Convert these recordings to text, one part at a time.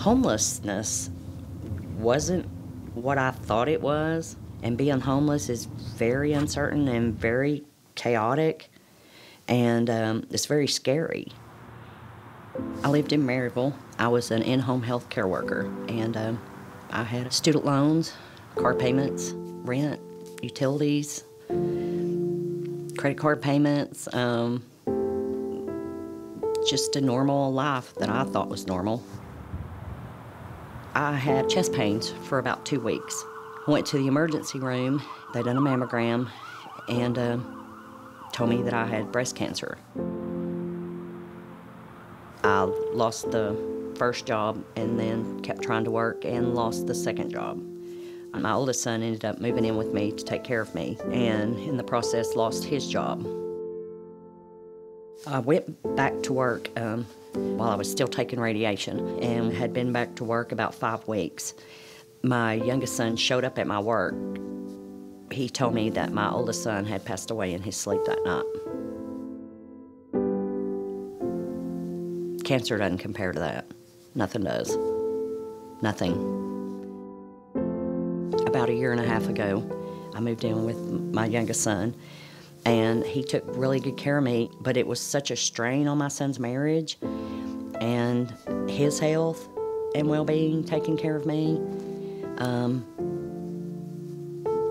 Homelessness wasn't what I thought it was, and being homeless is very uncertain and very chaotic, and it's very scary. I lived in Maryville. I was an in-home health care worker, and I had student loans, car payments, rent, utilities, credit card payments, just a normal life that I thought was normal. I had chest pains for about 2 weeks. Went to the emergency room. They done a mammogram and told me that I had breast cancer. I lost the first job and then kept trying to work and lost the second job. My oldest son ended up moving in with me to take care of me, and in the process lost his job. I went back to work while I was still taking radiation and had been back to work about 5 weeks. My youngest son showed up at my work. He told me that my oldest son had passed away in his sleep that night. Cancer doesn't compare to that. Nothing does. Nothing. About 1.5 years ago, I moved in with my youngest son, and he took really good care of me, but it was such a strain on my son's marriage and his health and well-being, taking care of me,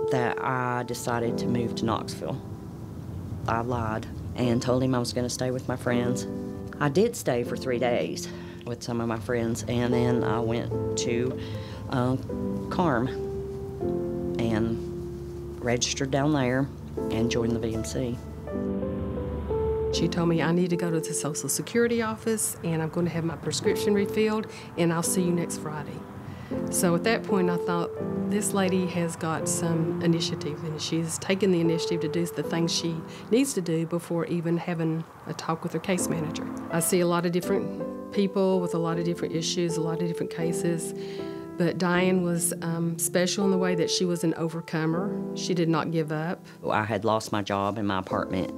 that I decided to move to Knoxville. I lied and told him I was going to stay with my friends. I did stay for 3 days with some of my friends, and then I went to CARM and registered down there and joined the VMC. She told me I need to go to the Social Security office and I'm going to have my prescription refilled and I'll see you next Friday. So at that point I thought, this lady has got some initiative and she's taken the initiative to do the things she needs to do before even having a talk with her case manager. I see a lot of different people with a lot of different issues, a lot of different cases. But Diane was special in the way that she was an overcomer. She did not give up. I had lost my job in my apartment,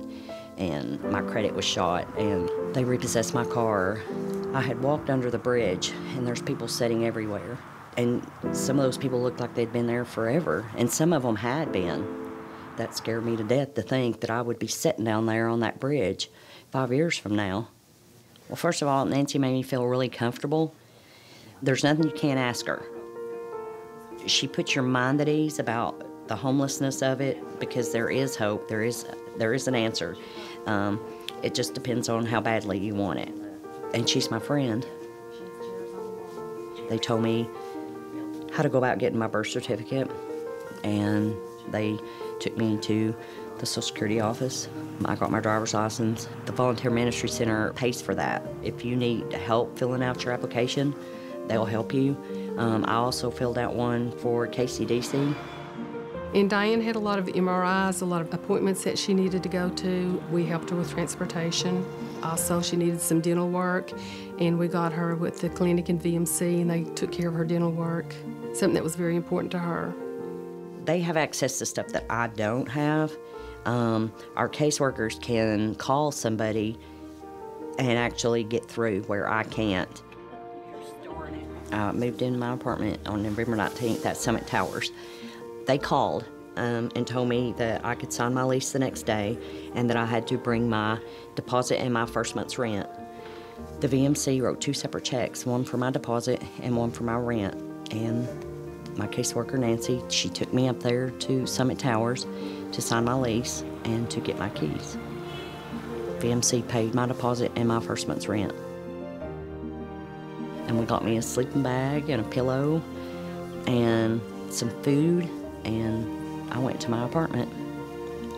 and my credit was shot, and they repossessed my car. I had walked under the bridge, and there's people sitting everywhere. And some of those people looked like they'd been there forever, and some of them had been. That scared me to death to think that I would be sitting down there on that bridge 5 years from now. Well, first of all, Nancy made me feel really comfortable. There's nothing you can't ask her. She puts your mind at ease about the homelessness of it, because there is hope, there is an answer. It just depends on how badly you want it. And she's my friend. They told me how to go about getting my birth certificate, and they took me to the Social Security office. I got my driver's license. The Volunteer Ministry Center pays for that. If you need help filling out your application, they'll help you. I also filled out one for KCDC. And Diane had a lot of MRIs, a lot of appointments that she needed to go to. We helped her with transportation. Also, she needed some dental work, and we got her with the clinic in VMC, and they took care of her dental work, something that was very important to her. They have access to stuff that I don't have. Our caseworkers can call somebody and actually get through where I can't. I moved into my apartment on November 19th at Summit Towers. They called and told me that I could sign my lease the next day and that I had to bring my deposit and my first month's rent. The VMC wrote 2 separate checks, one for my deposit and one for my rent. And my caseworker, Nancy, she took me up there to Summit Towers to sign my lease and to get my keys. VMC paid my deposit and my first month's rent. And we got me a sleeping bag and a pillow and some food, and I went to my apartment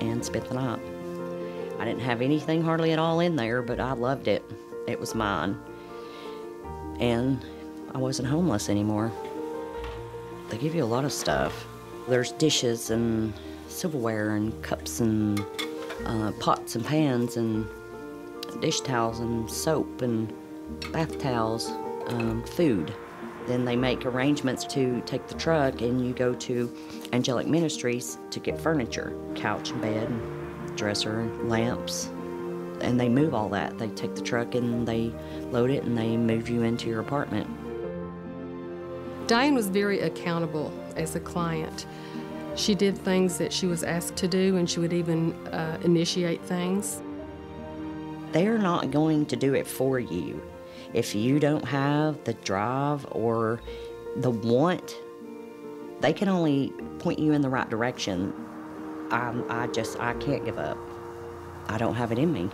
and spent the night. I didn't have anything hardly at all in there, but I loved it. It was mine. And I wasn't homeless anymore. They give you a lot of stuff. There's dishes and silverware and cups and pots and pans and dish towels and soap and bath towels. Food. Then they make arrangements to take the truck and you go to Angelic Ministries to get furniture, couch and bed, and dresser and lamps. And they move all that. They take the truck and they load it and they move you into your apartment. Diane was very accountable as a client. She did things that she was asked to do, and she would even initiate things. They're not going to do it for you. If you don't have the drive or the want, they can only point you in the right direction. I can't give up. I don't have it in me.